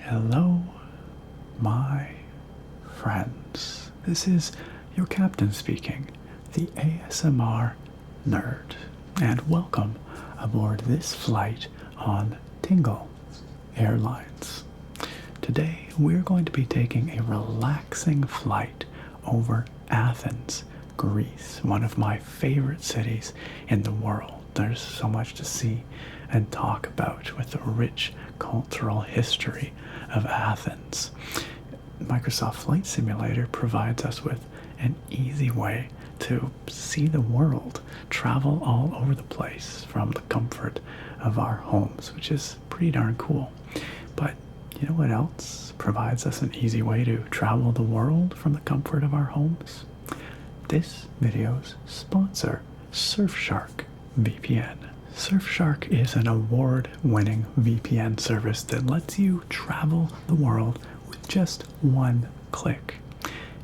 Hello, my friends. This is your captain speaking, the ASMR nerd, and welcome aboard this flight on Tingle Airlines. Today we're going to be taking a relaxing flight over Athens, Greece, one of my favorite cities in the world. There's so much to see and talk about with the rich cultural history of Athens. Microsoft Flight Simulator provides us with an easy way to see the world, travel all over the place from the comfort of our homes, which is pretty darn cool. But you know what else provides us an easy way to travel the world from the comfort of our homes? This video's sponsor, Surfshark VPN. Surfshark is an award-winning VPN service that lets you travel the world with just one click.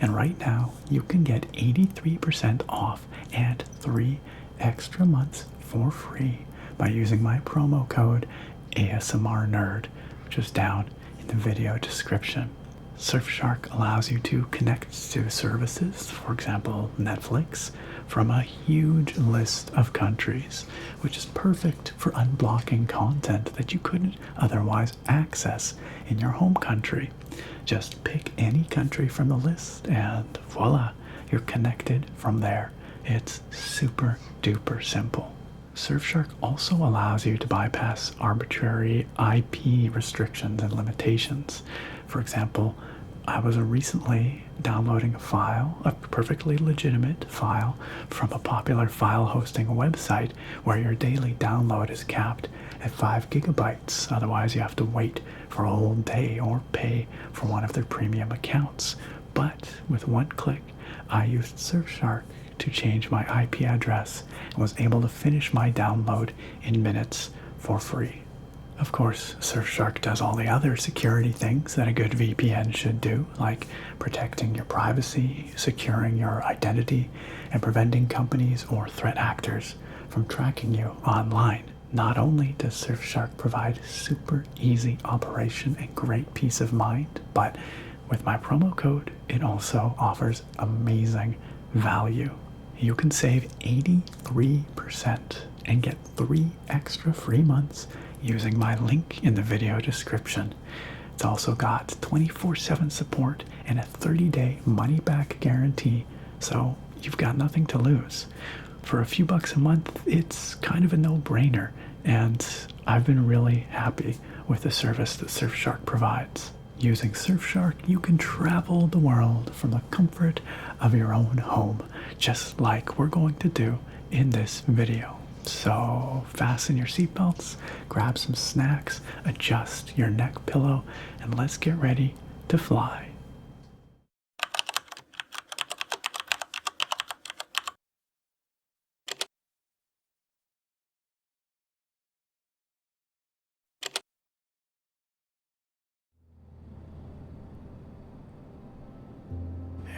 And right now, you can get 83% off and 3 extra months for free by using my promo code ASMRNerd, which is down in the video description. Surfshark allows you to connect to services, for example Netflix, from a huge list of countries, which is perfect for unblocking content that you couldn't otherwise access in your home country. Just pick any country from the list and voila, you're connected from there. It's super duper simple. Surfshark also allows you to bypass arbitrary IP restrictions and limitations. For example, I was recently downloading a file, a perfectly legitimate file, from a popular file hosting website where your daily download is capped at 5 gigabytes. Otherwise, you have to wait for a whole day or pay for one of their premium accounts. But with one click, I used Surfshark to change my IP address and was able to finish my download in minutes for free. Of course, Surfshark does all the other security things that a good VPN should do, like protecting your privacy, securing your identity, and preventing companies or threat actors from tracking you online. Not only does Surfshark provide super easy operation and great peace of mind, but with my promo code, it also offers amazing value. You can save 83% and get 3 extra free months using my link in the video description. It's also got 24/7 support and a 30-day money-back guarantee, so you've got nothing to lose. For a few bucks a month, it's kind of a no-brainer, and I've been really happy with the service that Surfshark provides. Using Surfshark, you can travel the world from the comfort of your own home, just like we're going to do in this video. So fasten your seatbelts, grab some snacks, adjust your neck pillow, and let's get ready to fly.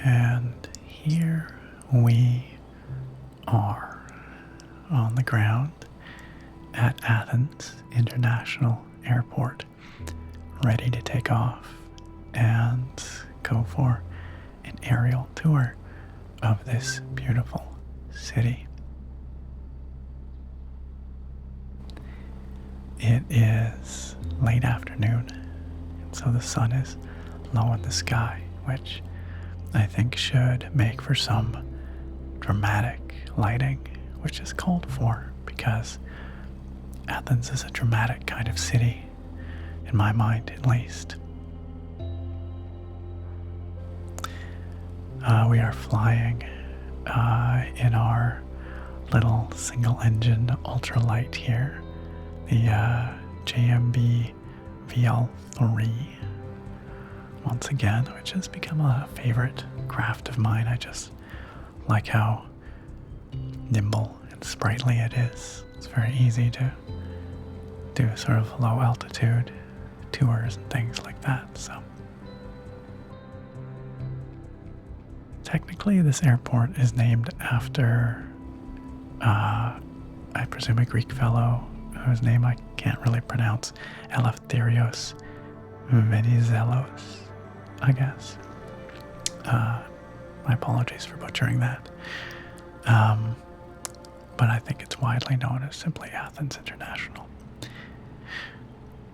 And here we are on the ground at Athens International Airport, ready to take off and go for an aerial tour of this beautiful city. It is late afternoon, and so the sun is low in the sky, which I think should make for some dramatic lighting, which is called for because Athens is a dramatic kind of city, in my mind at least. We are flying in our little single-engine ultralight here, the JMB VL-3, once again, which has become a favorite craft of mine. I just like how nimble and sprightly it is. It's very easy to do sort of low altitude tours and things like that. So technically this airport is named after I presume a Greek fellow whose name I can't really pronounce, Eleftherios Venizelos, I guess. My apologies for butchering that. But I think it's widely known as simply Athens International.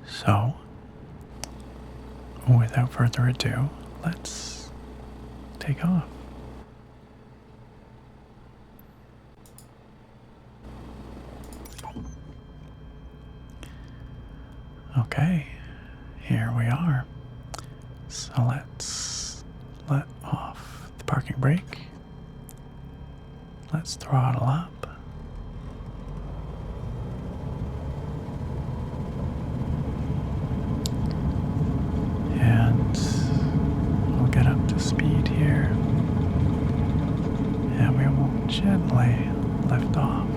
So, without further ado, let's take off. Okay, here we are. So let's let off the parking brake. Let's throttle up. And we'll get up to speed here. And we will gently lift off.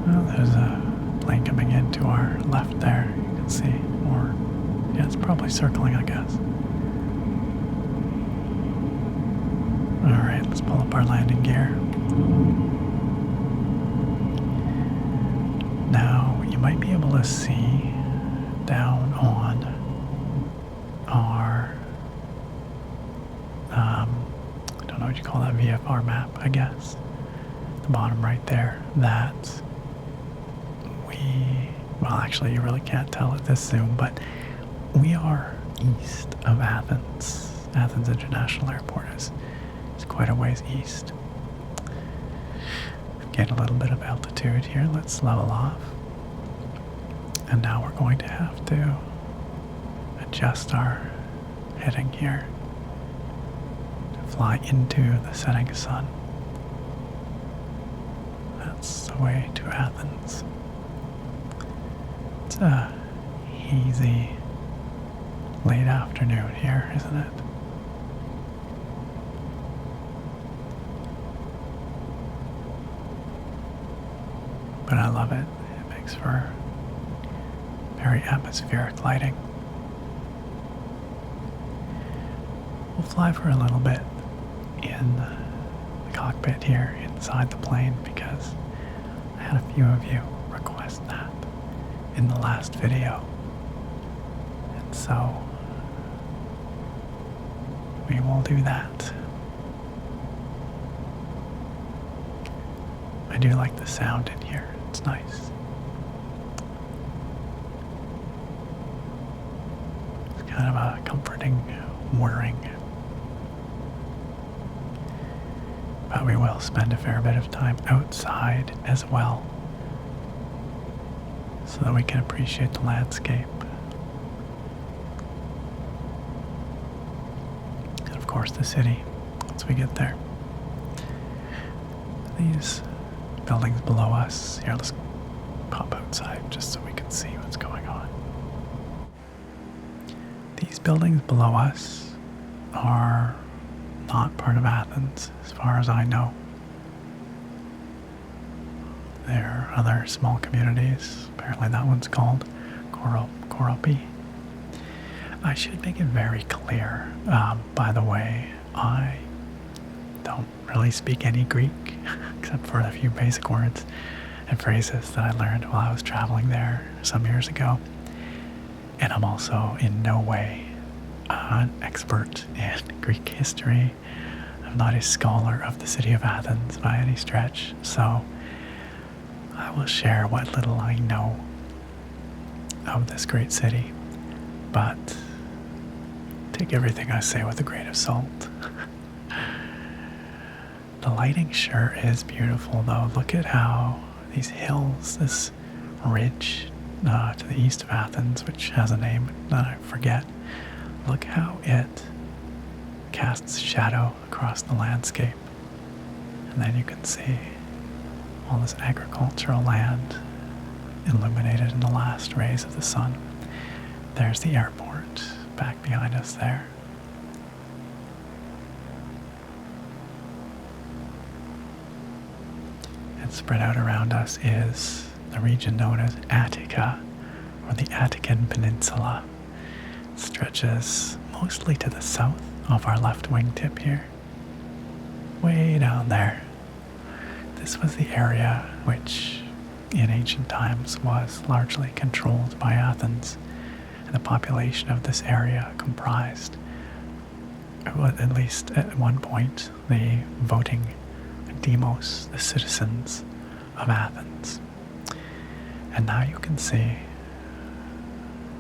Well, there's a plane coming in to our left there, you can see. Or, yeah, it's probably circling, I guess. Alright, let's pull up our landing gear. Now, you might be able to see down on our, I don't know what you call that, VFR map, I guess. The bottom right there, that well, actually, you really can't tell at this zoom, but we are east of Athens. Athens International Airport is quite a ways east. Get a little bit of altitude here. Let's level off. And now we're going to have to adjust our heading here to fly into the setting sun. That's the way to Athens. It's a hazy late afternoon here, isn't it? But I love it. It makes for very atmospheric lighting. We'll fly for a little bit in the cockpit here inside the plane because I had a few of you request that in the last video. And so we will do that. I do like the sound in here. It's nice. It's kind of a comforting whirring. But we will spend a fair bit of time outside as well, so that we can appreciate the landscape. And of course the city, once we get there. These buildings below us, here, let's pop outside just so we can see what's going on. These buildings below us are not part of Athens, as far as I know. There are other small communities. Apparently that one's called Acropolis. I should make it very clear, by the way, I don't really speak any Greek, except for a few basic words and phrases that I learned while I was traveling there some years ago. And I'm also in no way an expert in Greek history. I'm not a scholar of the city of Athens by any stretch, so I will share what little I know of this great city, but take everything I say with a grain of salt. The lighting sure is beautiful, though. Look at how these hills, this ridge to the east of Athens, which has a name that I forget, look how it casts shadow across the landscape. And then you can see all this agricultural land illuminated in the last rays of the sun. There's the airport back behind us there. And spread out around us is the region known as Attica, or the Attican Peninsula. It stretches mostly to the south off our left wingtip here. Way down there. This was the area which in ancient times was largely controlled by Athens, and the population of this area comprised, at least at one point, the voting demos, the citizens of Athens. And now you can see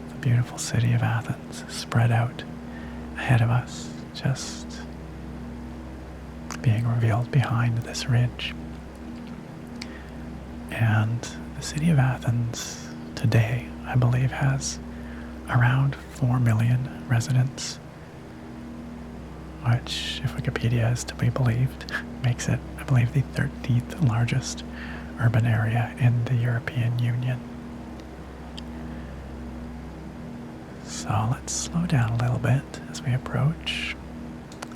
the beautiful city of Athens spread out ahead of us, just being revealed behind this ridge. And the city of Athens today, I believe, has around 4 million residents, which, if Wikipedia is to be believed, makes it, I believe, the 13th largest urban area in the European Union. So let's slow down a little bit as we approach.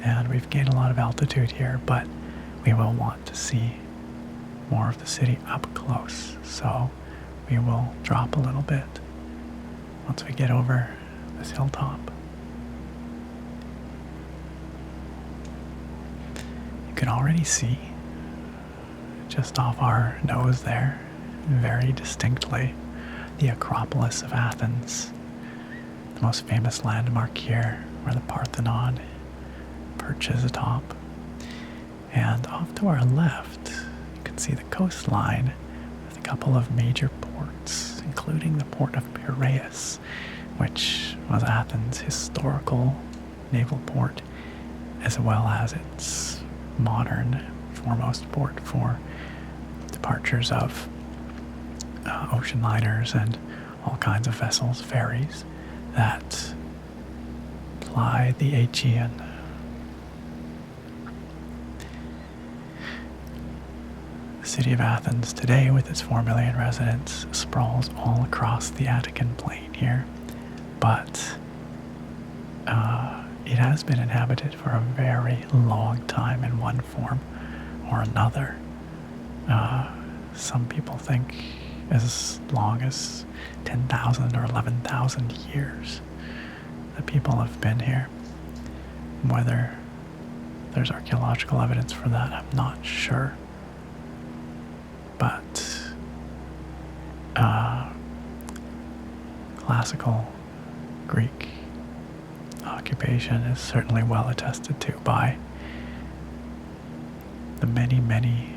And we've gained a lot of altitude here, but we will want to see more of the city up close. So we will drop a little bit once we get over this hilltop. You can already see just off our nose there, very distinctly, the Acropolis of Athens, the most famous landmark here, where the Parthenon perches atop. And off to our left, you can see the coastline with a couple of major ports, including the port of Piraeus, which was Athens' historical naval port, as well as its modern foremost port for departures of ocean liners and all kinds of vessels, ferries that ply the Aegean. The city of Athens today, with its 4 million residents, sprawls all across the Attican plain here, but it has been inhabited for a very long time in one form or another. Some people think as long as 10,000 or 11,000 years that people have been here. Whether there's archaeological evidence for that, I'm not sure. But classical Greek occupation is certainly well attested to by the many, many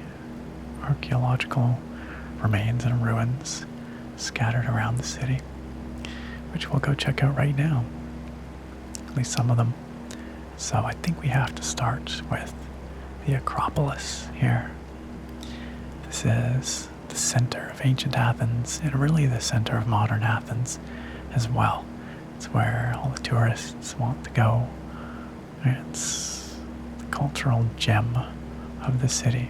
archaeological remains and ruins scattered around the city, which we'll go check out right now, at least some of them. So I think we have to start with the Acropolis here. This is the center of ancient Athens, and really the center of modern Athens as well. It's where all the tourists want to go. It's the cultural gem of the city.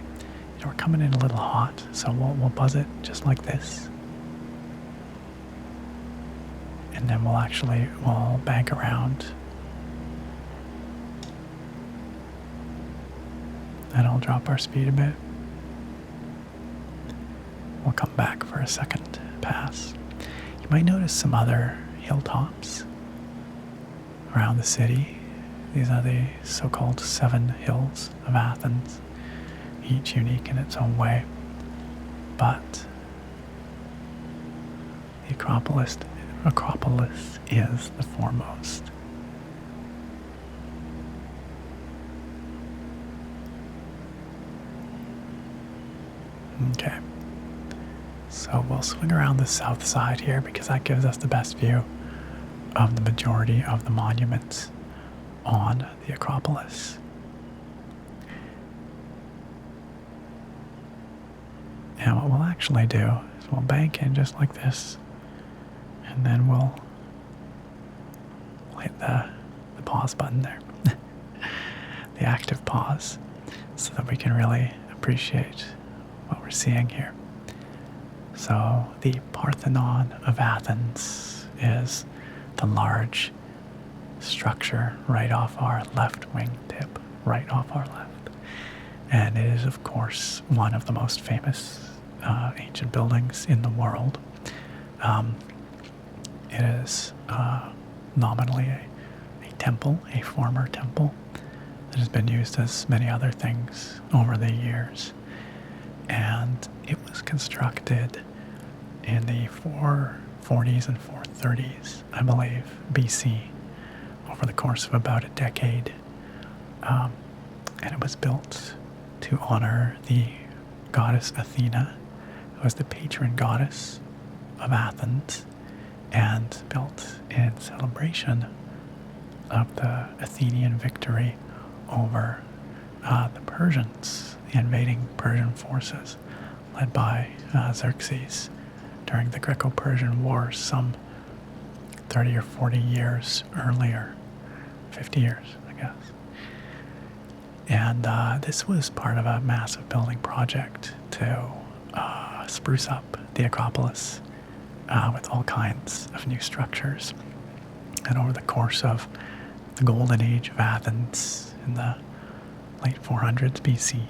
You know, we're coming in a little hot, so we'll buzz it just like this. And then we'll bank around. And I'll drop our speed a bit. We'll come back for a second pass. You might notice some other hilltops around the city. These are the so-called 7 hills of Athens, each unique in its own way. But the Acropolis is the foremost. Okay. So we'll swing around the south side here because that gives us the best view of the majority of the monuments on the Acropolis. And what we'll actually do is we'll bank in just like this, and then we'll hit the pause button there, the active pause, so that we can really appreciate what we're seeing here. So the Parthenon of Athens is the large structure right off our left wingtip, right off our left. And it is, of course, one of the most famous ancient buildings in the world. It is nominally a temple, a former temple, that has been used as many other things over the years. And it was constructed in the 440s and 430s, I believe, BC, over the course of about a decade. And it was built to honor the goddess Athena, who was the patron goddess of Athens, and built in celebration of the Athenian victory over the Persians, the invading Persian forces led by Xerxes during the Greco-Persian Wars some 30 or 40 years earlier, 50 years, I guess. And this was part of a massive building project to spruce up the Acropolis with all kinds of new structures. And over the course of the golden age of Athens in the late 400s BC,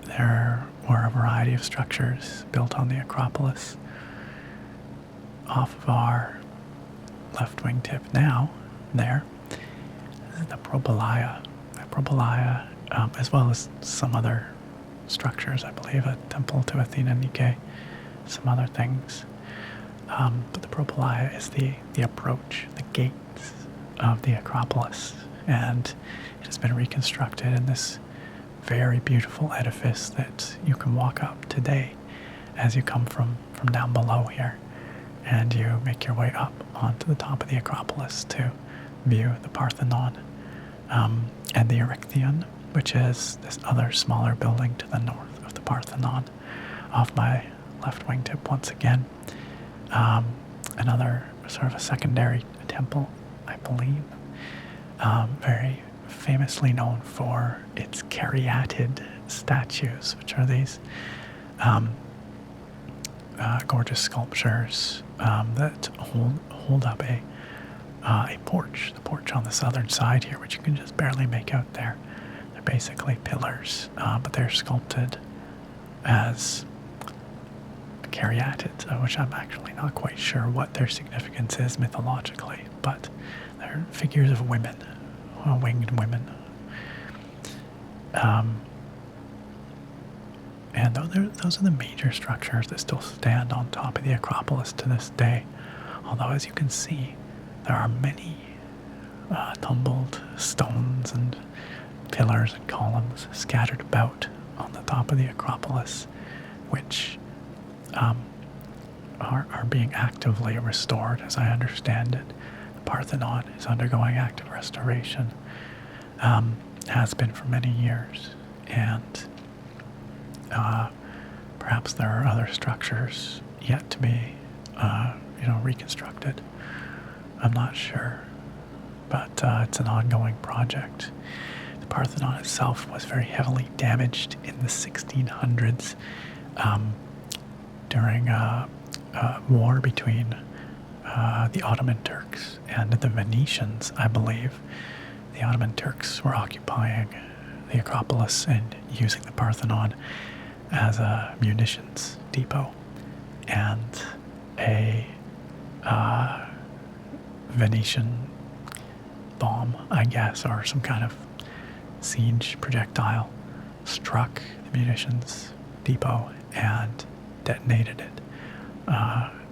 there were a variety of structures built on the Acropolis. Off of our left wingtip now, there, this is the Propylaea. The Propylaea, as well as some other structures, I believe, a temple to Athena Nike, some other things. But the Propylaea is the approach, the gates of the Acropolis, and it has been reconstructed in this very beautiful edifice that you can walk up today as you come from down below here, and you make your way up onto the top of the Acropolis to view the Parthenon and the Erechtheion, which is this other smaller building to the north of the Parthenon. Off my left wingtip once again, another sort of a secondary temple, I believe, very famously known for its caryatid statues, which are these gorgeous sculptures that hold up a porch, the porch on the southern side here, which you can just barely make out there. They're basically pillars, but they're sculpted as caryatids, which I'm actually not quite sure what their significance is mythologically, but they're figures of women, winged women. And those are the major structures that still stand on top of the Acropolis to this day. Although, as you can see, there are many tumbled stones and pillars and columns scattered about on the top of the Acropolis, which are being actively restored, as I understand it. The Parthenon is undergoing active restoration, has been for many years, and perhaps there are other structures yet to be, reconstructed. I'm not sure, but it's an ongoing project. The Parthenon itself was very heavily damaged in the 1600s during a war between the Ottoman Turks and the Venetians, I believe. The Ottoman Turks were occupying the Acropolis and using the Parthenon as a munitions depot, and a Venetian bomb, I guess, or some kind of siege projectile struck the munitions depot and detonated it,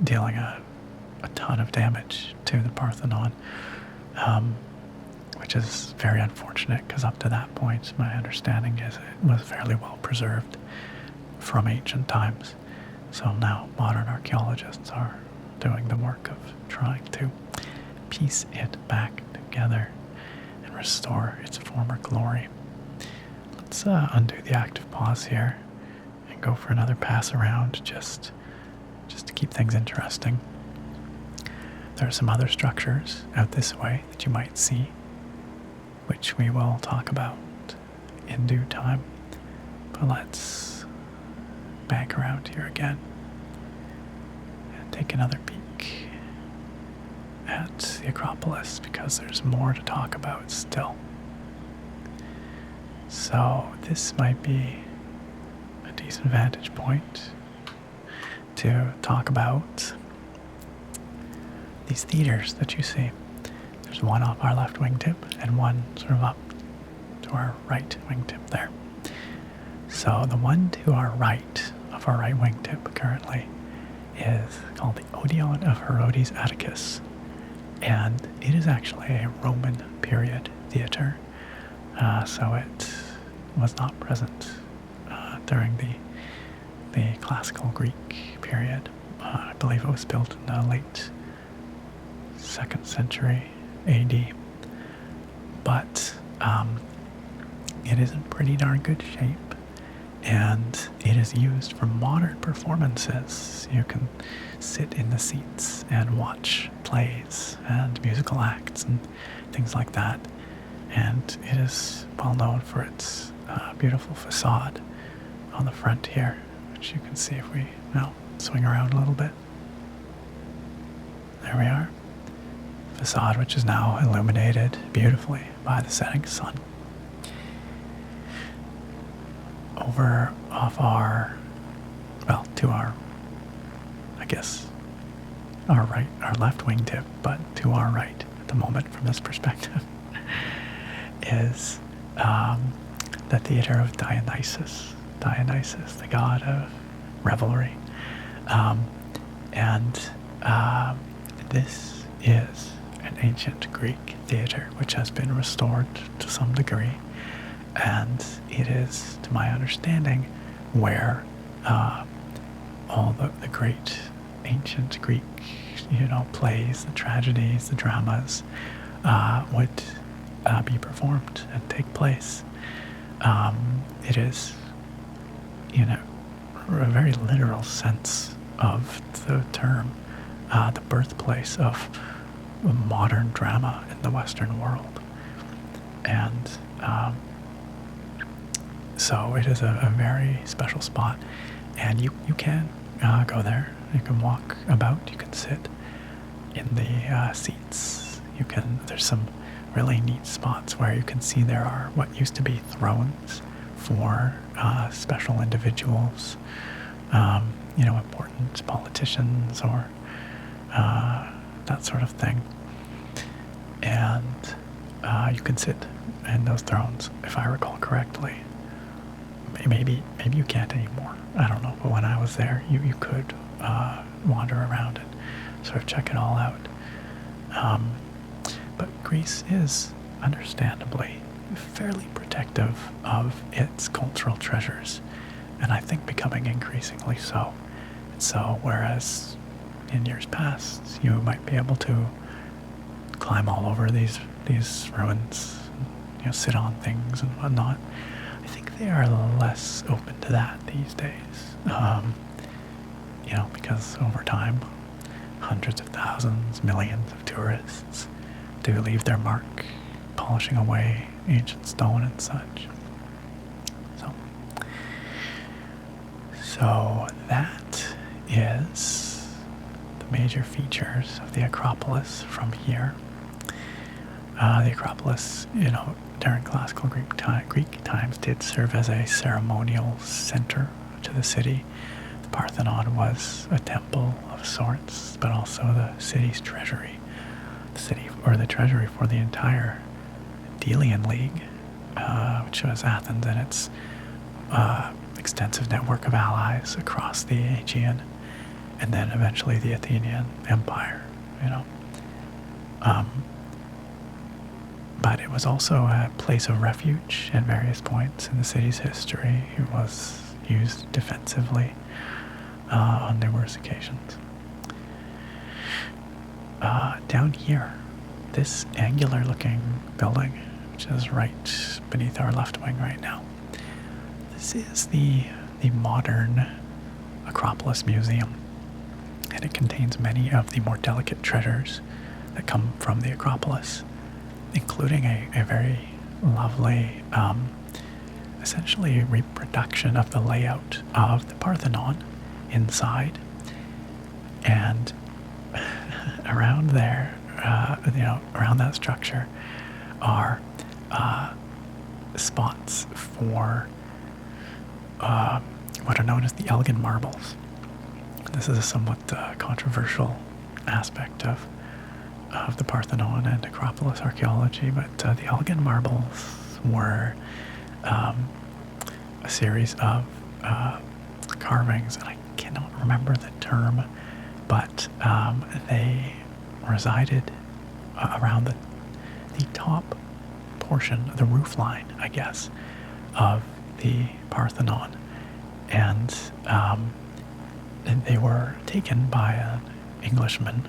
dealing a ton of damage to the Parthenon, which is very unfortunate because up to that point, my understanding is it was fairly well preserved from ancient times. So now modern archaeologists are doing the work of trying to piece it back together and restore its former glory. Let's undo the active pause here and go for another pass around just to keep things interesting. There are some other structures out this way that you might see, which we will talk about in due time. But let's back around here again and take another peek at the Acropolis, because there's more to talk about still. So this might be a decent vantage point to talk about these theaters that you see. There's one off our left wingtip and one sort of up to our right wingtip there. So the one to our right of far right wingtip currently is called the Odeon of Herodes Atticus, and it is actually a Roman period theater, so it was not present during the classical Greek period. I believe it was built in the late 2nd century AD, but it is in pretty darn good shape, and it is used for modern performances. You can sit in the seats and watch plays and musical acts and things like that, and it is well known for its beautiful facade on the front here, which you can see if we swing around a little bit. There we are. Facade which is now illuminated beautifully by the setting sun. Over off to our, I guess, our left wingtip, but to our right at the moment from this perspective, is the theater of Dionysus, the god of revelry. This is an ancient Greek theater which has been restored to some degree, and it is, to my understanding, where all the great ancient Greek, plays, the tragedies, the dramas would be performed and take place. It is, a very literal sense of the term, the birthplace of modern drama in the Western world. And so it is a very special spot, and you can go there. You can walk about, you can sit in the seats. There's some really neat spots where you can see there are what used to be thrones for special individuals, important politicians or that sort of thing. And you can sit in those thrones, if I recall correctly. Maybe you can't anymore. I don't know. But when I was there, you could wander around and sort of check it all out. But Greece is, understandably, fairly protective of its cultural treasures, and I think becoming increasingly so. So whereas in years past you might be able to climb all over these ruins, sit on things and whatnot, I think they are less open to that these days. Because over time, hundreds of thousands, millions of tourists do leave their mark, polishing away ancient stone and such. So that is the major features of the Acropolis from here. The Acropolis, during classical Greek times did serve as a ceremonial center to the city. The Parthenon was a temple of sorts, but also the city's treasury. The treasury for the entire Delian League, which was Athens and its extensive network of allies across the Aegean, and then eventually the Athenian Empire, But it was also a place of refuge at various points in the city's history. It was used defensively on numerous occasions. Down here, this angular-looking building, which is right beneath our left wing right now, this is the modern Acropolis Museum, and it contains many of the more delicate treasures that come from the Acropolis, including a very lovely, essentially reproduction of the layout of the Parthenon inside. And around there, around that structure are spots for what are known as the Elgin marbles. This is a somewhat controversial aspect of the Parthenon and Acropolis archaeology, but the Elgin marbles were a series of carvings, and I cannot remember the term, but they resided around the top portion, the roof line, I guess, of the Parthenon, and they were taken by an Englishman,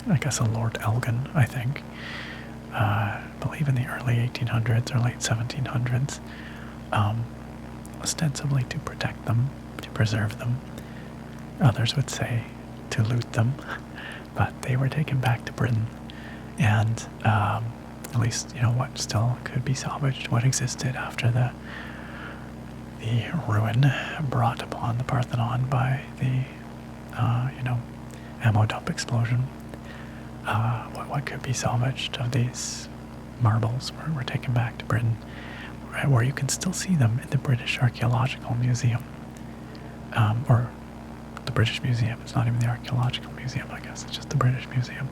I guess a Lord Elgin, I think, I believe in the early 1800s or late 1700s, ostensibly to protect them, to preserve them. Others would say to loot them, but they were taken back to Britain, and at least, what still could be salvaged, what existed after the ruin brought upon the Parthenon by the, ammo dump explosion. What could be salvaged of these marbles were taken back to Britain, where you can still see them in the British Archaeological Museum. Or the British Museum. It's not even the Archaeological Museum, I guess. It's just the British Museum.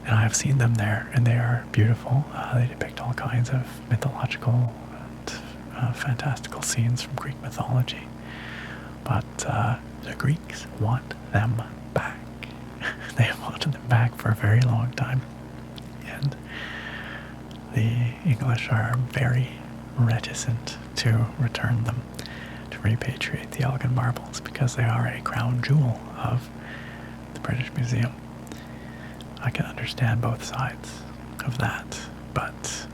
And I have seen them there, and they are beautiful. They depict all kinds of mythological and fantastical scenes from Greek mythology. But the Greeks want them back. They have wanted them back for a very long time. And the English are very reticent to return them, to repatriate the Elgin marbles, because they are a crown jewel of the British Museum. I can understand both sides of that, but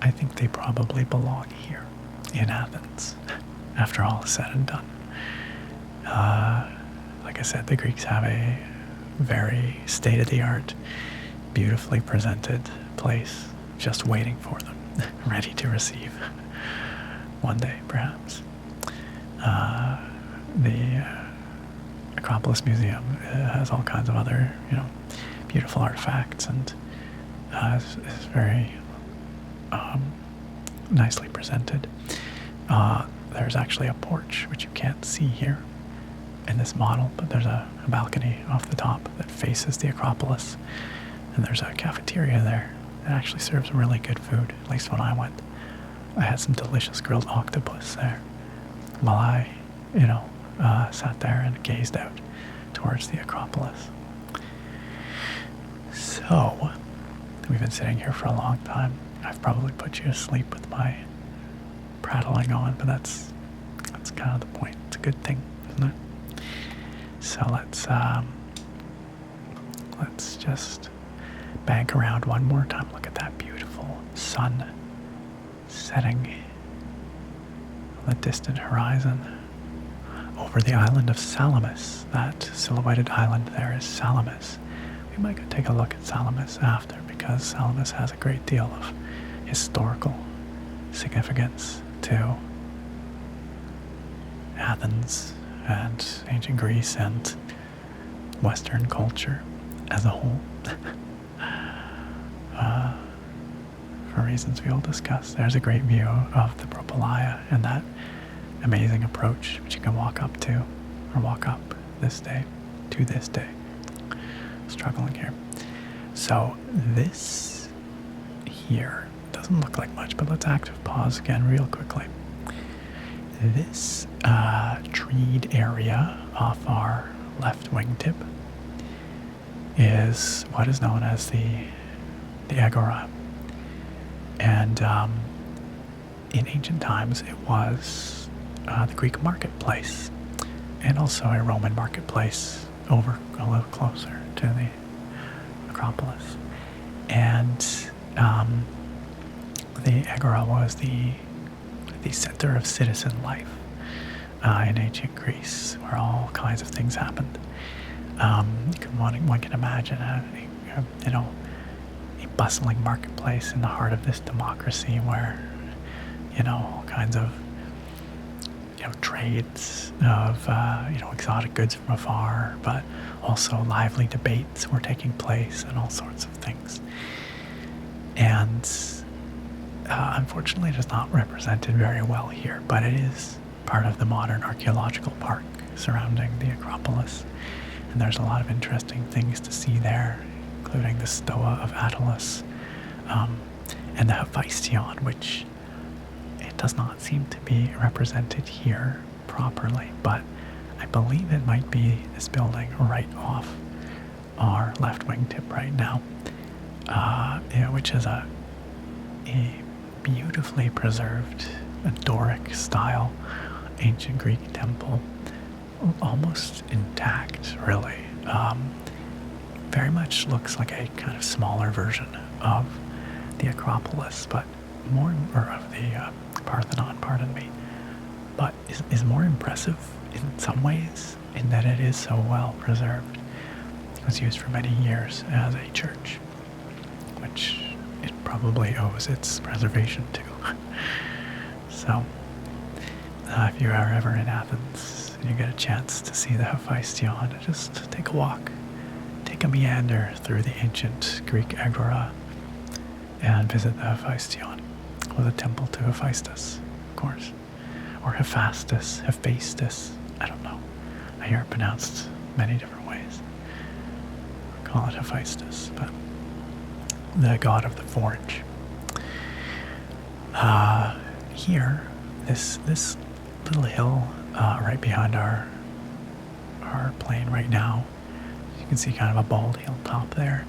I think they probably belong here in Athens, after all is said and done. Like I said, the Greeks have a very state-of-the-art, beautifully presented place just waiting for them, ready to receive one day, perhaps. The Acropolis Museum has all kinds of other, beautiful artifacts, and is very nicely presented. There's actually a porch, which you can't see here in this model, but there's a balcony off the top that faces the Acropolis, and there's a cafeteria there that actually serves really good food, at least when I went. I had some delicious grilled octopus there while I, sat there and gazed out towards the Acropolis. So, we've been sitting here for a long time. I've probably put you to sleep with my prattling on, but that's kind of the point. It's a good thing, isn't it? So let's just bank around one more time. Look at that beautiful sun setting on the distant horizon over the island of Salamis. That silhouetted island there is Salamis. We might go take a look at Salamis after, because Salamis has a great deal of historical significance to Athens and ancient Greece and Western culture as a whole. For reasons we will discuss. There's a great view of the Propylaea and that amazing approach which you can walk up to, or walk up to this day. Struggling here. So this here doesn't look like much, but let's active pause again real quickly. This treed area off our left wingtip is what is known as the Agora. And in ancient times it was the Greek marketplace, and also a Roman marketplace over a little closer to the Acropolis. And the Agora was the center of citizen life in ancient Greece, where all kinds of things happened. One can imagine a bustling marketplace in the heart of this democracy, where all kinds of trades of exotic goods from afar, but also lively debates were taking place and all sorts of things. And unfortunately it is not represented very well here, but it is part of the modern archaeological park surrounding the Acropolis, and there's a lot of interesting things to see there, including the Stoa of Attalus and the Hephaestion, which it does not seem to be represented here properly, but I believe it might be this building right off our left wingtip right now, which is a beautifully preserved Doric style ancient Greek temple, almost intact, really. Very much looks like a kind of smaller version of the Acropolis, but or of the Parthenon, pardon me, but is more impressive in some ways in that it is so well preserved. It was used for many years as a church, which it probably owes its preservation to. So, if you are ever in Athens and you get a chance to see the Hephaestion, just take a walk, take a meander through the ancient Greek Agora, and visit the Hephaestion, or the temple to Hephaestus, of course, or Hephaestus, I don't know. I hear it pronounced many different ways. I call it Hephaestus, but the god of the forge. Here, this little hill right behind our plane right now, you can see kind of a bald hilltop there.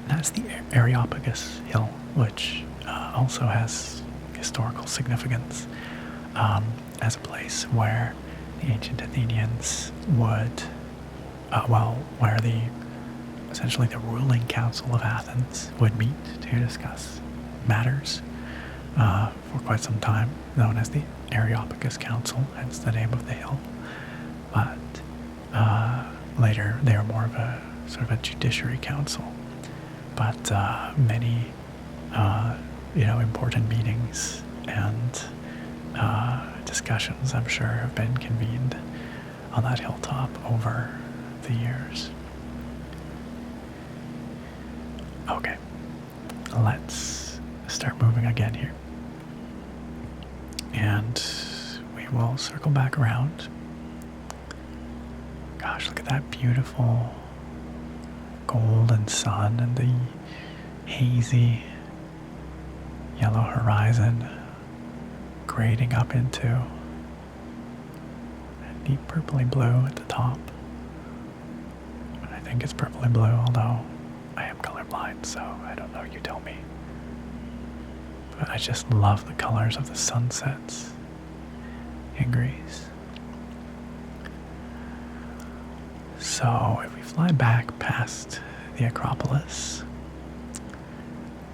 That's the Areopagus Hill, which also has historical significance as a place where the ancient Athenians would, where essentially the ruling council of Athens would meet to discuss matters for quite some time, known as the Areopagus Council, hence the name of the hill. But later they were more of a sort of a judiciary council. But many, important meetings and discussions, I'm sure, have been convened on that hilltop over the years. Okay, let's start moving again here. And we will circle back around. Gosh, look at that beautiful golden sun and the hazy yellow horizon grading up into a deep purpley blue at the top. I think it's purpley blue, although I am colorblind, so I don't know, you tell me. But I just love the colors of the sunsets in Greece. So if we fly back past the Acropolis,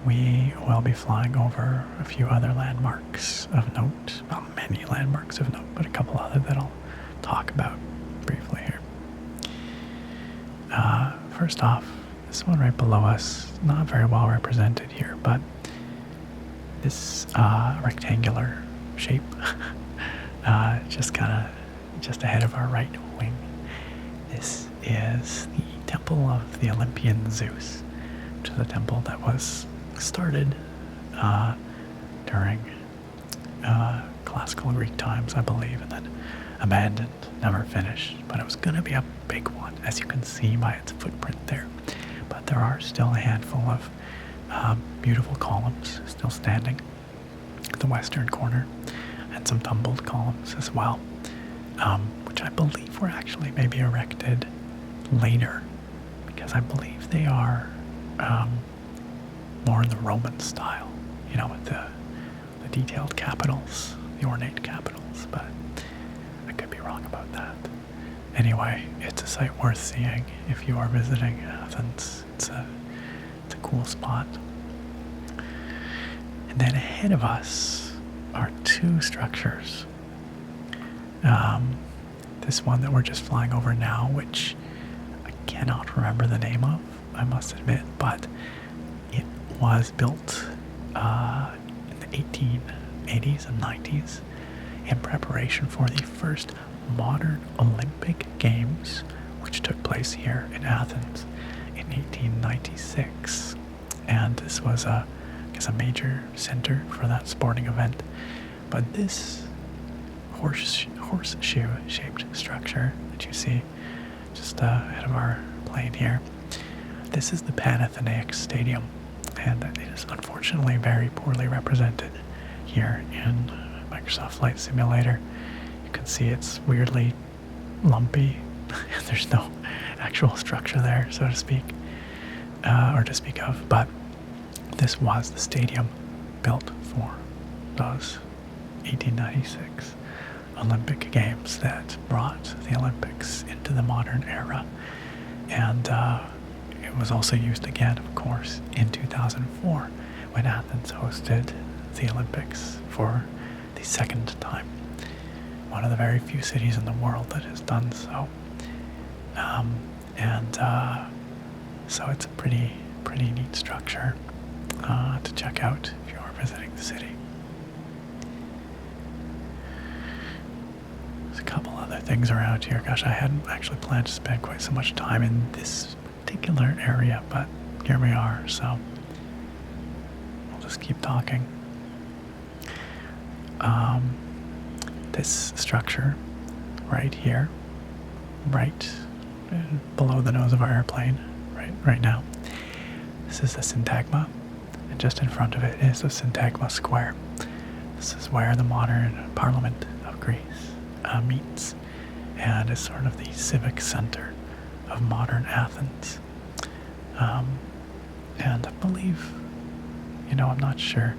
we will be flying over a few other landmarks of note. Well, many landmarks of note, but a couple other that I'll talk about briefly here. First off, this one right below us, not very well represented here, but this rectangular shape, just ahead of our right wing. This is the temple of the Olympian Zeus, which is a temple that was started during classical Greek times, I believe, and then abandoned, never finished. But it was going to be a big one, as you can see by its footprint there. But there are still a handful of beautiful columns still standing at the western corner, and some tumbled columns as well, which I believe were actually maybe erected later, because I believe they are more in the Roman style, with the detailed capitals, the ornate capitals, but I could be wrong about that. Anyway, it's a site worth seeing if you are visiting Athens. It's a cool spot. And then ahead of us are two structures. This one that we're just flying over now, which I cannot remember the name of, I must admit, but it was built in the 1880s and 90s in preparation for the first modern Olympic Games, which took place here in Athens in 1896. And this was a major center for that sporting event. But this horseshoe-shaped structure that you see just ahead of our plane here, this is the Panathenaic Stadium, and it is unfortunately very poorly represented here in Microsoft Flight Simulator. You can see it's weirdly lumpy. There's no actual structure there, so to speak, or to speak of, but this was the stadium built for those 1896 Olympic Games that brought the Olympics into the modern era. And it was also used again, of course, in 2004 when Athens hosted the Olympics for the second time. One of the very few cities in the world that has done so. So it's a pretty neat structure to check out if you are visiting the city. There's a couple other things around here. Gosh, I hadn't actually planned to spend quite so much time in this particular area, but here we are, so we'll just keep talking. This structure right here, right below the nose of our airplane, right now, this is the Syntagma, and just in front of it is the Syntagma Square. This is where the modern Parliament of Greece meets, and is sort of the civic center of modern Athens. And I believe, I'm not sure,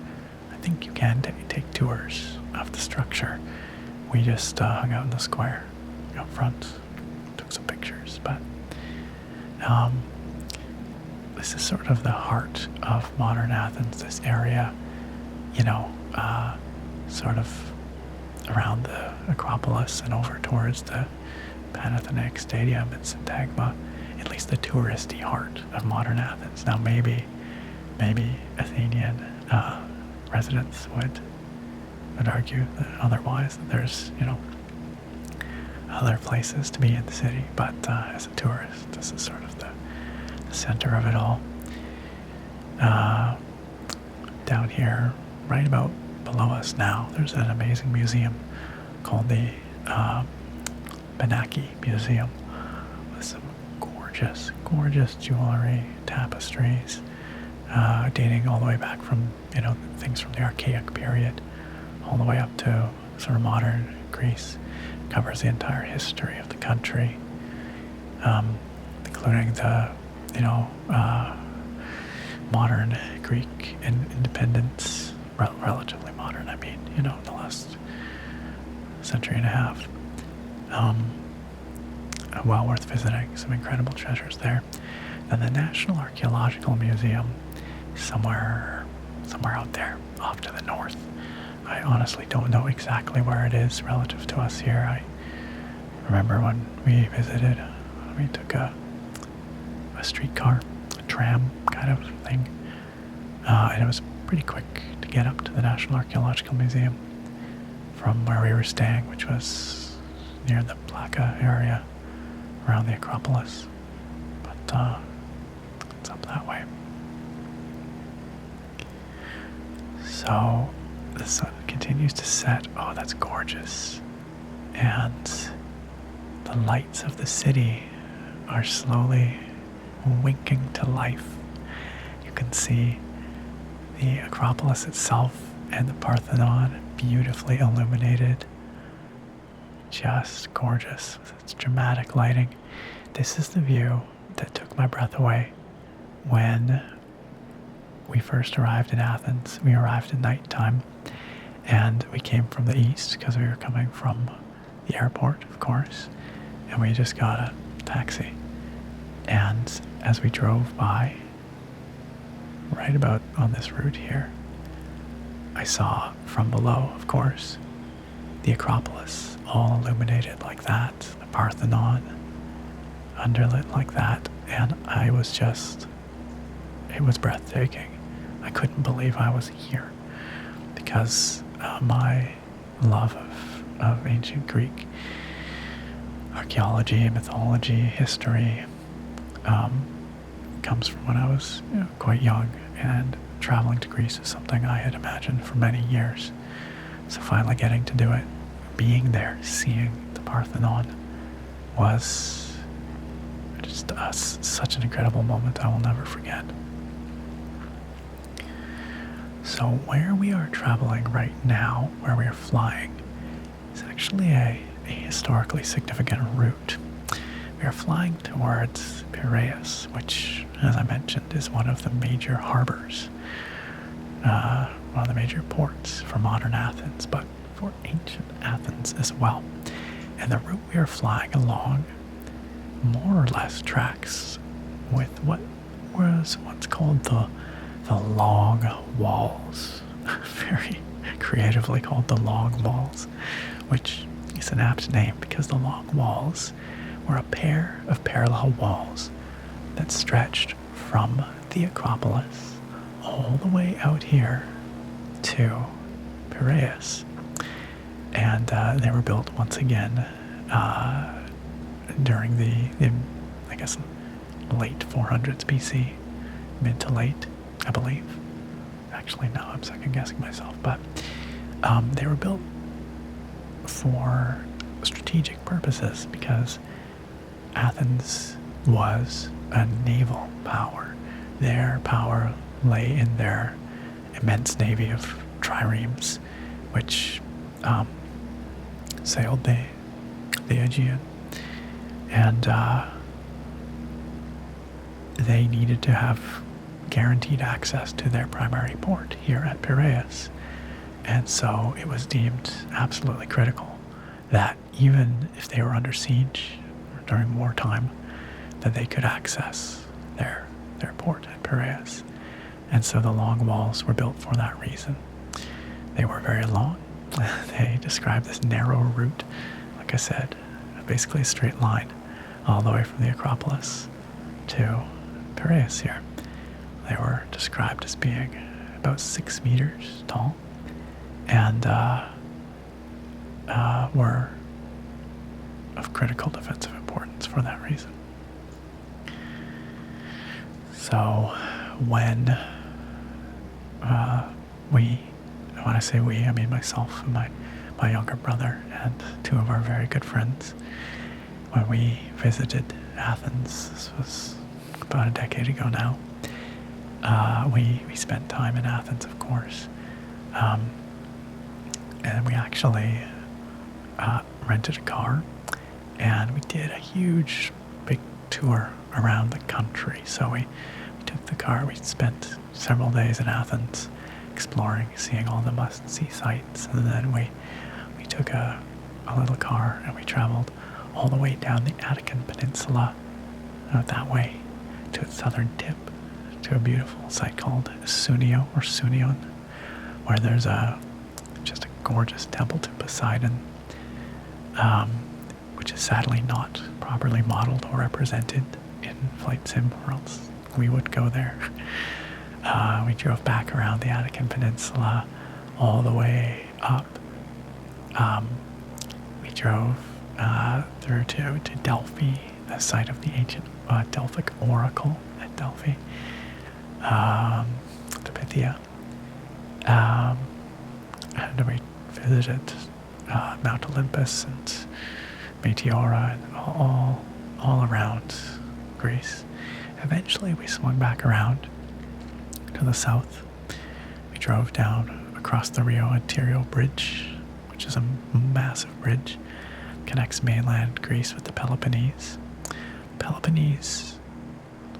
I think you can take tours of the structure. We just hung out in the square up front, took some pictures, but this is sort of the heart of modern Athens, this area, sort of around the Acropolis and over towards the Panathenaic Stadium and Syntagma, at least the touristy heart of modern Athens. Now maybe Athenian residents would argue that otherwise, that there's, other places to be in the city, but as a tourist, this is sort of the center of it all. Down here, right about below us now, there's an amazing museum called the Panathenaic Museum with some gorgeous jewelry, tapestries, dating all the way back from, things from the Archaic period all the way up to sort of modern Greece. It covers the entire history of the country, including the, modern Greek independence, relatively modern, in the last century and a half. Well worth visiting, some incredible treasures there. And the National Archaeological Museum, somewhere out there, off to the north. I honestly don't know exactly where it is relative to us here. I remember when we visited, we took a streetcar, a tram kind of thing, and it was pretty quick to get up to the National Archaeological Museum from where we were staying, which was near the Plaka area around the Acropolis, but it's up that way. So the sun continues to set. Oh, that's gorgeous. And the lights of the city are slowly winking to life. You can see the Acropolis itself and the Parthenon beautifully illuminated. Just gorgeous with its dramatic lighting. This is the view that took my breath away when we first arrived in Athens. We arrived at nighttime, and we came from the east because we were coming from the airport, of course, and we just got a taxi. And as we drove by, right about on this route here, I saw from below, of course, the Acropolis all illuminated like that, the Parthenon underlit like that, and it was breathtaking. I couldn't believe I was here because my love of ancient Greek archaeology, mythology, history comes from when I was quite young, and traveling to Greece is something I had imagined for many years. So finally getting to do it, being there, seeing the Parthenon, was just such an incredible moment I will never forget. So where we are traveling right now, where we are flying, is actually a a historically significant route. We are flying towards Piraeus, which, as I mentioned, is one of the major harbors, one of the major ports for modern Athens, but for ancient Athens as well. And the route we are flying along more or less tracks with what was once called the Long Walls. Very creatively called the Long Walls, which is an apt name because the Long Walls were a pair of parallel walls that stretched from the Acropolis all the way out here to Piraeus. And they were built once again during the I guess, late 400s BC, mid to late, I believe. Actually, no, I'm second guessing myself, but they were built for strategic purposes because Athens was a naval power. Their power lay in their immense navy of triremes, which sailed the Aegean, and they needed to have guaranteed access to their primary port here at Piraeus. And so it was deemed absolutely critical that even if they were under siege or during wartime, that they could access their port at Piraeus. And so the long walls were built for that reason. They were very long. They describe this narrow route, like I said, basically a straight line all the way from the Acropolis to Piraeus here. They were described as being about 6 meters tall and were of critical defensive importance for that reason. So when when I say we, I mean myself and my younger brother and 2 of our very good friends, when we visited Athens, this was about a decade ago now, we spent time in Athens, of course, and we actually rented a car, and we did a huge, big tour around the country. So we took the car, we spent several days in Athens exploring, seeing all the must-see sights, and then we took a little car and we traveled all the way down the Attican Peninsula, that way to its southern tip, to a beautiful site called Sunio or Sunion, where there's just a gorgeous temple to Poseidon, which is sadly not properly modeled or represented in flight sim, or else we would go there. We drove back around the Attican Peninsula all the way up. We drove through to Delphi, the site of the ancient Delphic oracle at Delphi, to Pythia. And we visited Mount Olympus and Meteora and all around Greece. Eventually we swung back around to the south. We drove down across the Rio Antirio Bridge, which is a massive bridge, connects mainland Greece with the Peloponnese. Peloponnese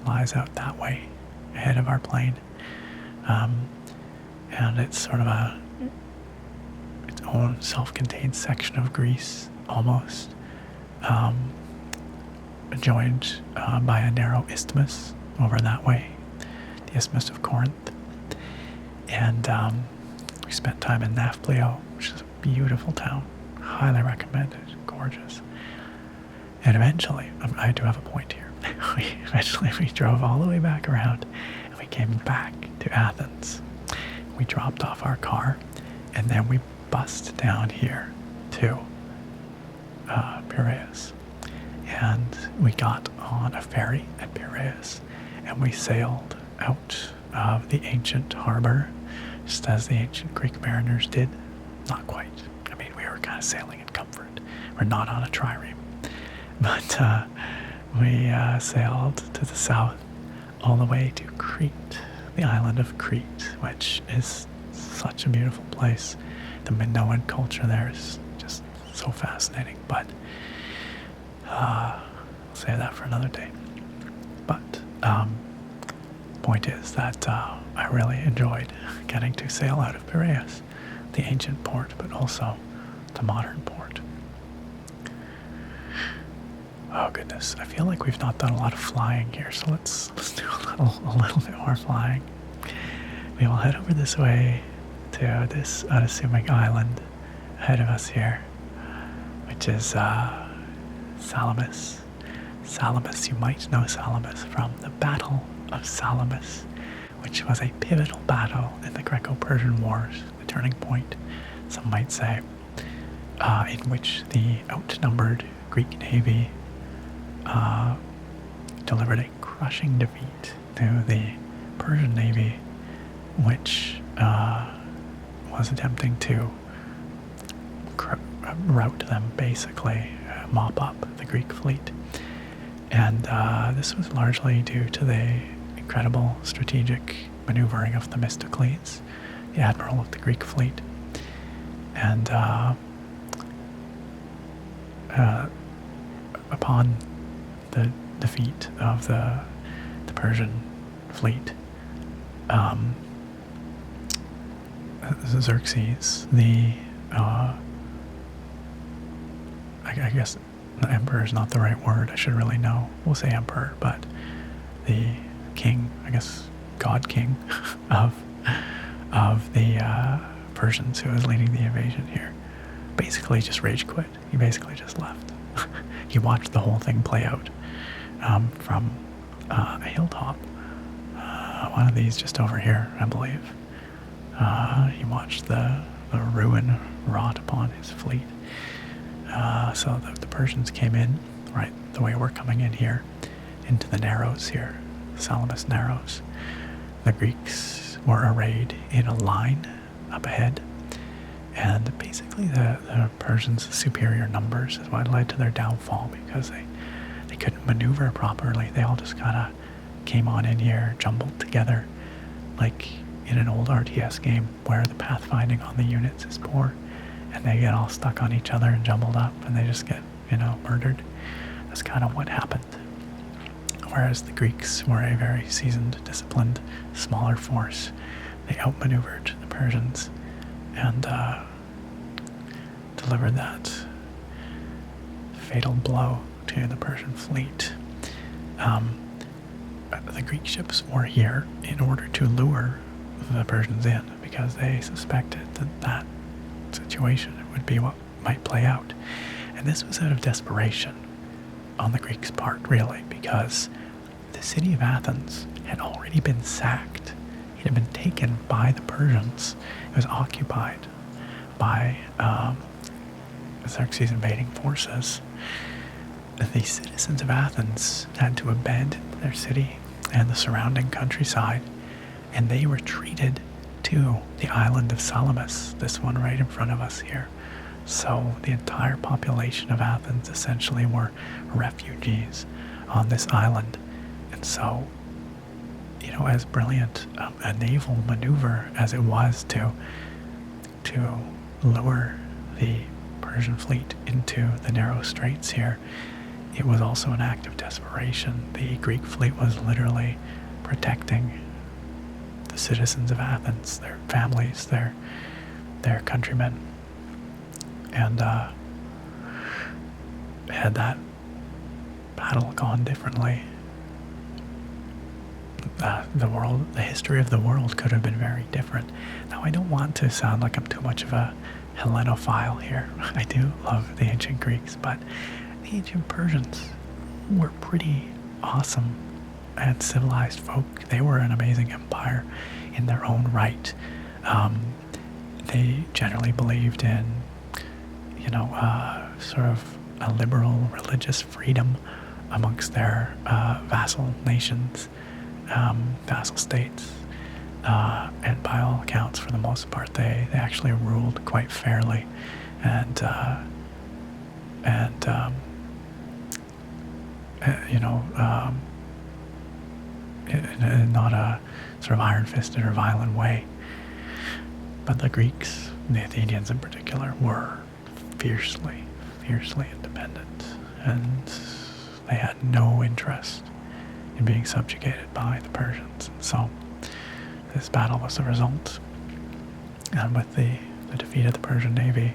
lies out that way, ahead of our plane, and it's sort of its own self-contained section of Greece, almost, joined by a narrow isthmus over that way, the Isthmus of Corinth. And we spent time in Nafplio, which is a beautiful town, highly recommended, gorgeous. And eventually, I do have a point here. we drove all the way back around, and we came back to Athens. We dropped off our car, and then we bussed down here to Piraeus. And we got on a ferry at Piraeus, and we sailed out of the ancient harbor, just as the ancient Greek mariners did. Not quite. I mean, we were kind of sailing in comfort. We're not on a trireme. But we sailed to the south all the way to Crete, the island of Crete, which is such a beautiful place. The Minoan culture there is just so fascinating. But I'll save that for another day. But point is that I really enjoyed getting to sail out of Piraeus, the ancient port, but also the modern port. Oh goodness, I feel like we've not done a lot of flying here, so let's do a little bit more flying. We will head over this way to this unassuming island ahead of us here, which is Salamis. Salamis, you might know Salamis from the Battle of Salamis, which was a pivotal battle in the Greco-Persian Wars, the turning point, some might say, in which the outnumbered Greek navy delivered a crushing defeat to the Persian navy, which was attempting to rout them, basically, mop up the Greek fleet. And this was largely due to the incredible strategic maneuvering of Themistocles, the admiral of the Greek fleet. And upon the defeat of the Persian fleet, Xerxes, the I guess the emperor is not the right word, I should really know, we'll say emperor, but the king, I guess god king of the Persians, who was leading the invasion here, basically just rage quit. He basically just left. He watched the whole thing play out from a hilltop, one of these just over here, I believe. He watched the ruin wrought upon his fleet. So the Persians came in, right the way we're coming in here, into the Narrows here, Salamis Narrows. The Greeks were arrayed in a line up ahead, and basically the Persians' superior numbers is what led to their downfall, because they couldn't maneuver properly. They all just kind of came on in here, jumbled together, like in an old RTS game where the pathfinding on the units is poor, and they get all stuck on each other and jumbled up, and they just get, murdered. That's kind of what happened. Whereas the Greeks were a very seasoned, disciplined, smaller force. They outmaneuvered the Persians and delivered that fatal blow to the Persian fleet. The Greek ships were here in order to lure the Persians in, because they suspected that situation would be what might play out. And this was out of desperation on the Greeks' part, really, because the city of Athens had already been sacked. It had been taken by the Persians. It was occupied by Xerxes' invading forces. The citizens of Athens had to abandon their city and the surrounding countryside, and they retreated to the island of Salamis, this one right in front of us here. So the entire population of Athens essentially were refugees on this island. And so, as brilliant a naval maneuver as it was to lure the Persian fleet into the narrow straits here, it was also an act of desperation. The Greek fleet was literally protecting the citizens of Athens, their families, their countrymen. And had that battle gone differently, the history of the world could have been very different. Now, I don't want to sound like I'm too much of a Hellenophile here. I do love the ancient Greeks, but the ancient Persians were pretty awesome and civilized folk. They were an amazing empire in their own right. They generally believed in, sort of a liberal religious freedom amongst their vassal nations, vassal states, and by all accounts, for the most part, they actually ruled quite fairly, and in not a sort of iron-fisted or violent way. But the Greeks, the Athenians in particular, were fiercely independent, and they had no interest in being subjugated by the Persians. So this battle was the result. And with the defeat of the Persian navy,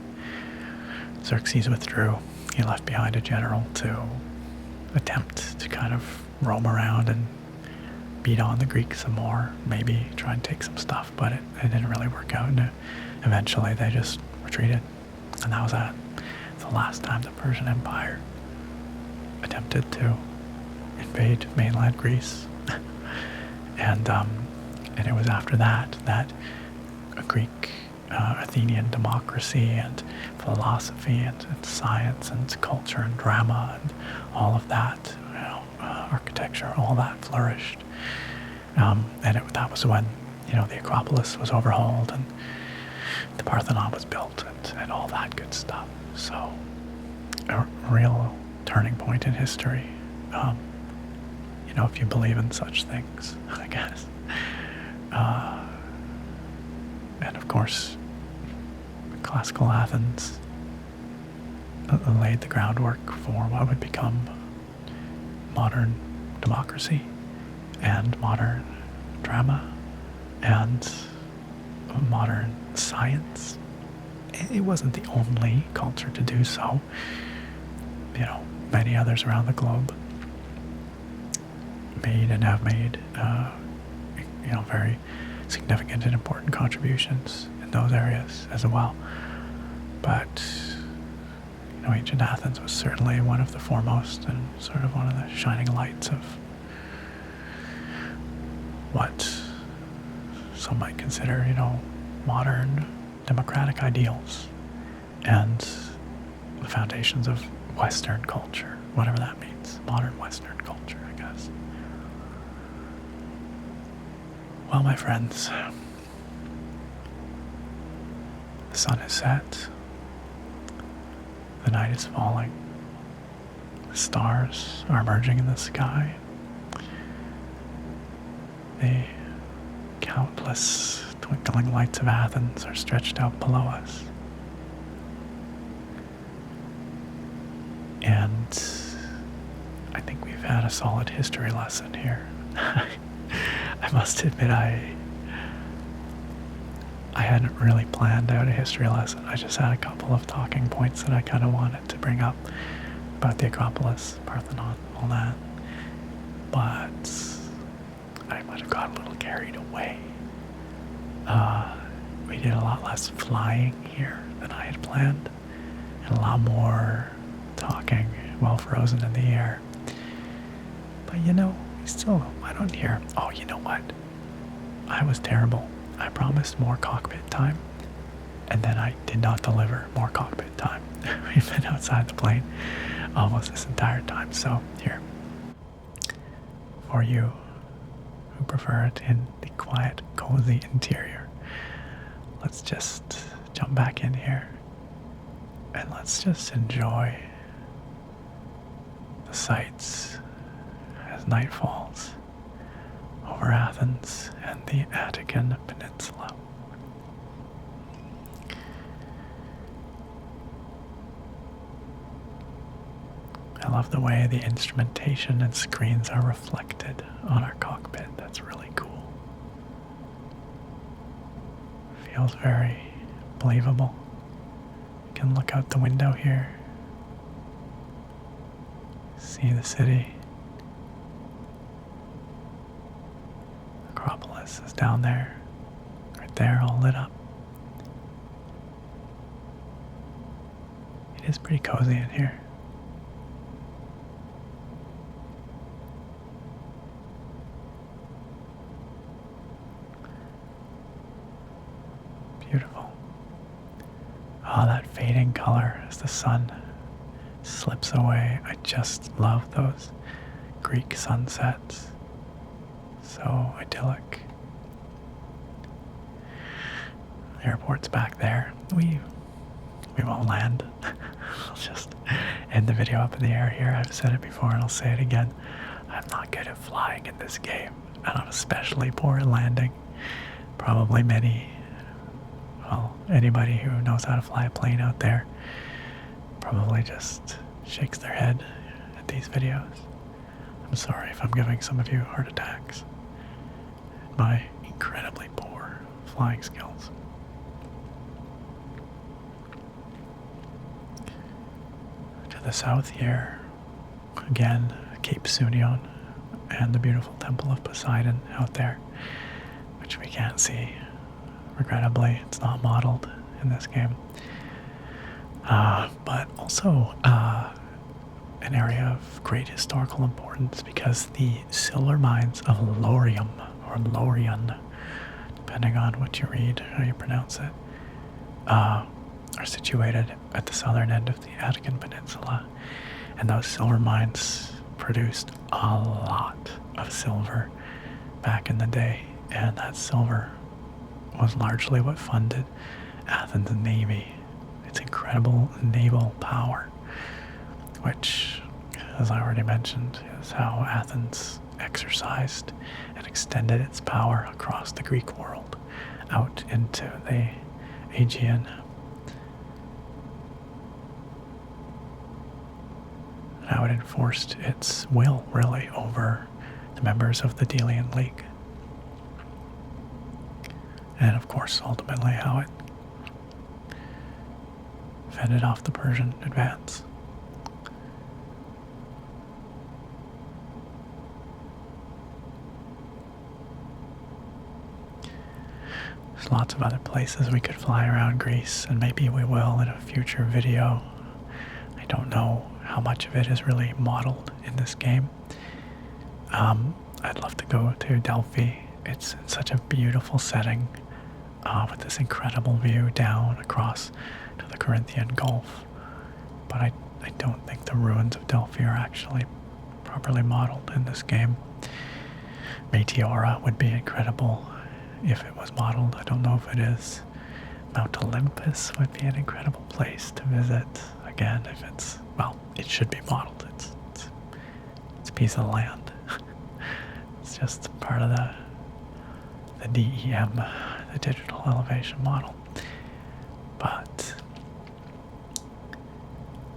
Xerxes withdrew. He left behind a general to attempt to kind of roam around and beat on the Greeks some more, maybe try and take some stuff, but it didn't really work out, and eventually they just retreated. And that was that. It's the last time the Persian Empire attempted to invade mainland Greece. and it was after that a Greek Athenian democracy and philosophy and science and culture and drama and all of that, architecture, all that flourished. And that was when, the Acropolis was overhauled and the Parthenon was built and all that good stuff. So a real turning point in history, if you believe in such things, I guess. And of course, classical Athens laid the groundwork for what would become modern democracy and modern drama and modern science. It wasn't the only culture to do so. Many others around the globe made and have made very significant and important contributions in those areas as well. But ancient Athens was certainly one of the foremost and sort of one of the shining lights of what some might consider, modern democratic ideals and the foundations of Western culture, whatever that means, modern Western culture, I guess. Well, my friends, the sun is set, the night is falling, the stars are emerging in the sky, the countless twinkling lights of Athens are stretched out below us. And I think we've had a solid history lesson here. I must admit, I hadn't really planned out a history lesson. I just had a couple of talking points that I kind of wanted to bring up about the Acropolis, Parthenon, all that. But I might have got a little carried away. We did a lot less flying here than I had planned, and a lot more talking while frozen in the air. But we still went on here. Oh, you know what? I was terrible. I promised more cockpit time, and then I did not deliver more cockpit time. We've been outside the plane almost this entire time. So here, for you who prefer it in the quiet, cozy interior, let's just jump back in here and let's just enjoy the sights as night falls over Athens and the Attican Peninsula. I love the way the instrumentation and screens are reflected on our cockpit. That's really cool. Feels very believable. You can look out the window here, see the city. Acropolis is down there, right there, all lit up. It is pretty cozy in here. Beautiful. Oh, that fading color as the sun slips away. I just love those Greek sunsets. So idyllic. The airport's back there. We won't land. I'll just end the video up in the air here. I've said it before and I'll say it again. I'm not good at flying in this game, and I'm especially poor at landing. Probably anybody who knows how to fly a plane out there probably just shakes their head at these videos. I'm sorry if I'm giving some of you heart attacks. My incredibly poor flying skills. To the south here, again, Cape Sunion and the beautiful Temple of Poseidon out there, which we can't see. Regrettably, it's not modeled in this game. But also an area of great historical importance because the silver mines of Laurium, or Lorion, depending on what you read, how you pronounce it, are situated at the southern end of the Attican Peninsula. And those silver mines produced a lot of silver back in the day, and that silver was largely what funded Athens' navy, its incredible naval power, which, as I already mentioned, is how Athens exercised and extended its power across the Greek world out into the Aegean. And how it enforced its will, really, over the members of the Delian League. And of course, ultimately, how it fended off the Persian advance. There's lots of other places we could fly around Greece, and maybe we will in a future video. I don't know how much of it is really modeled in this game. I'd love to go to Delphi. It's in such a beautiful setting, with this incredible view down across to the Corinthian Gulf. But I don't think the ruins of Delphi are actually properly modeled in this game. Meteora would be incredible if it was modeled. I don't know if it is. Mount Olympus would be an incredible place to visit. Again, if it's, well, it should be modeled. It's a piece of land. It's just part of the DEM, the digital elevation model. But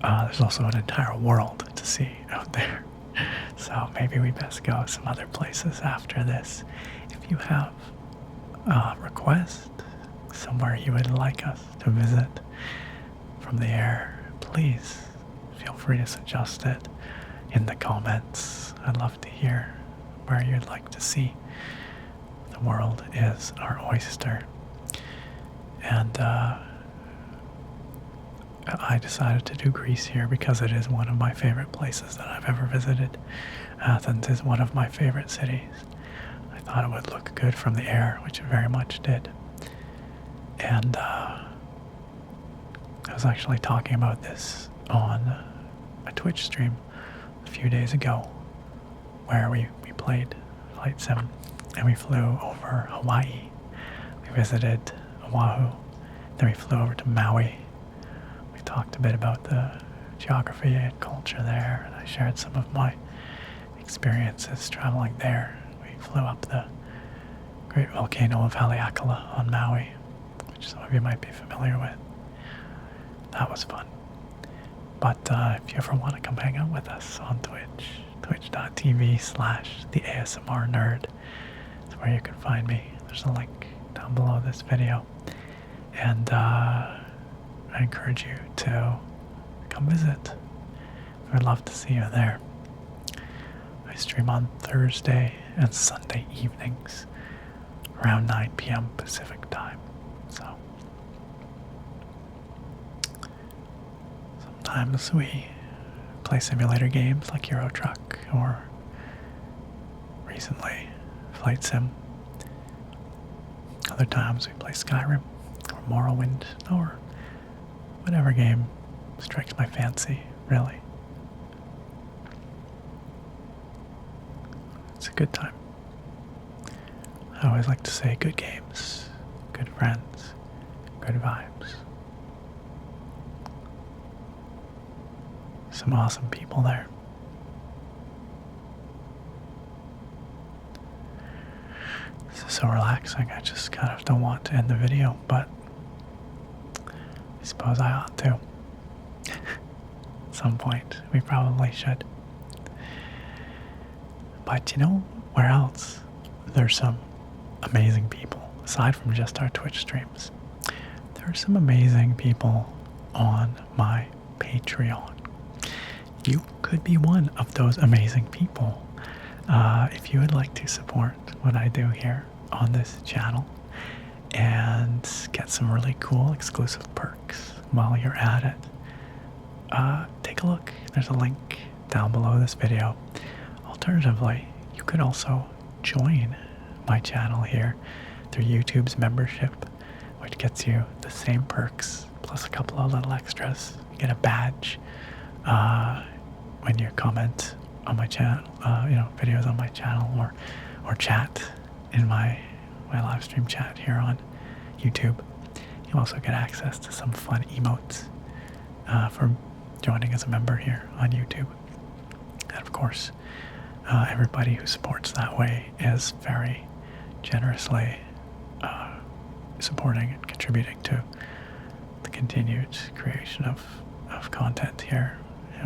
there's also an entire world to see out there. So maybe we best go some other places after this. If you have a request, somewhere you would like us to visit from the air, please feel free to suggest it in the comments. I'd love to hear where you'd like to see. The world is our oyster. And I decided to do Greece here because it is one of my favorite places that I've ever visited. Athens is one of my favorite cities. I thought it would look good from the air, which it very much did. And I was actually talking about this on a Twitch stream a few days ago, where we played Flight Sim, and we flew over Hawaii. We visited Oahu, then we flew over to Maui. We talked a bit about the geography and culture there, and I shared some of my experiences traveling there. We flew up the great volcano of Haleakala on Maui, which some of you might be familiar with. That was fun. But if you ever want to come hang out with us on Twitch, twitch.tv/theASMRnerd is where you can find me. There's a link down below this video. And I encourage you to come visit. I'd love to see you there. I stream on Thursday and Sunday evenings around 9 p.m. Pacific time. So sometimes we play simulator games like Euro Truck, or recently Flight Sim. Other times we play Skyrim or Morrowind or whatever game strikes my fancy, really. It's a good time. I always like to say good games, good friends, good vibes. Some awesome people there. This is so relaxing, I just kind of don't want to end the video, but I suppose I ought to. at some point. We probably should. But you know where else there's some amazing people, aside from just our Twitch streams? There are some amazing people on my Patreon. You could be one of those amazing people if you would like to support what I do here on this channel and get some really cool exclusive perks while you're at it. Take a look. There's a link down below this video. Alternatively, you could also join my channel here through YouTube's membership, which gets you the same perks plus a couple of little extras. You get a badge when you comment on my channel, videos on my channel, or chat in my live stream chat here on YouTube. You also get access to some fun emotes for joining as a member here on YouTube. And of course, everybody who supports that way is very generously supporting and contributing to the continued creation of content here,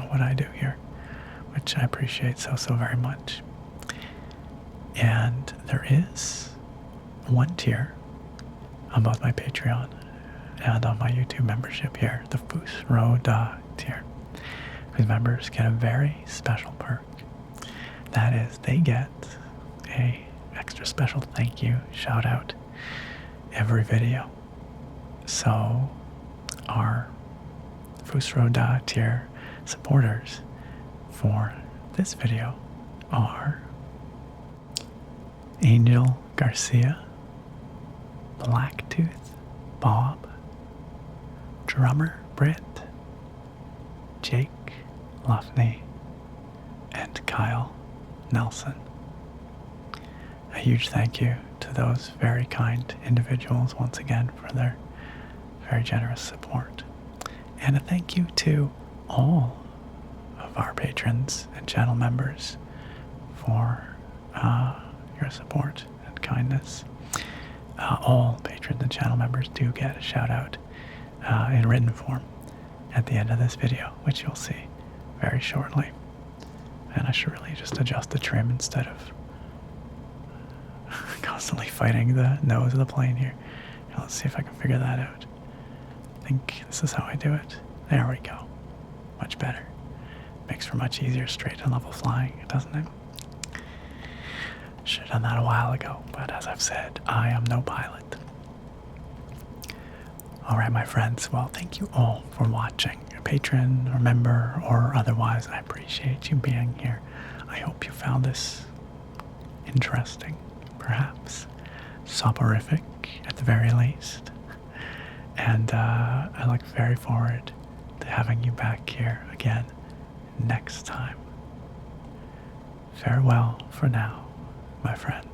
what I do here, which I appreciate so very much. And there is one tier on both my Patreon and on my YouTube membership here, the Fusroda tier, whose members get a very special perk. That is, they get a extra special thank you shout out every video. So our Fusroda tier supporters for this video are Angel Garcia, Blacktooth Bob, Drummer Britt, Jake Luffney, and Kyle Nelson. A huge thank you to those very kind individuals once again for their very generous support. And a thank you to all of our patrons and channel members for your support and kindness. All patrons and channel members do get a shout out in written form at the end of this video, which you'll see very shortly. And I should really just adjust the trim instead of constantly fighting the nose of the plane here. Now, let's see if I can figure that out. I think this is how I do it. There we go. Much better. Makes for much easier straight and level flying, doesn't it? Should have done that a while ago, but as I've said, I am no pilot. Alright, my friends, well, thank you all for watching. A patron or member or otherwise, I appreciate you being here. I hope you found this interesting, perhaps soporific at the very least. And I look very forward to having you back here again next time. Farewell for now, my friends.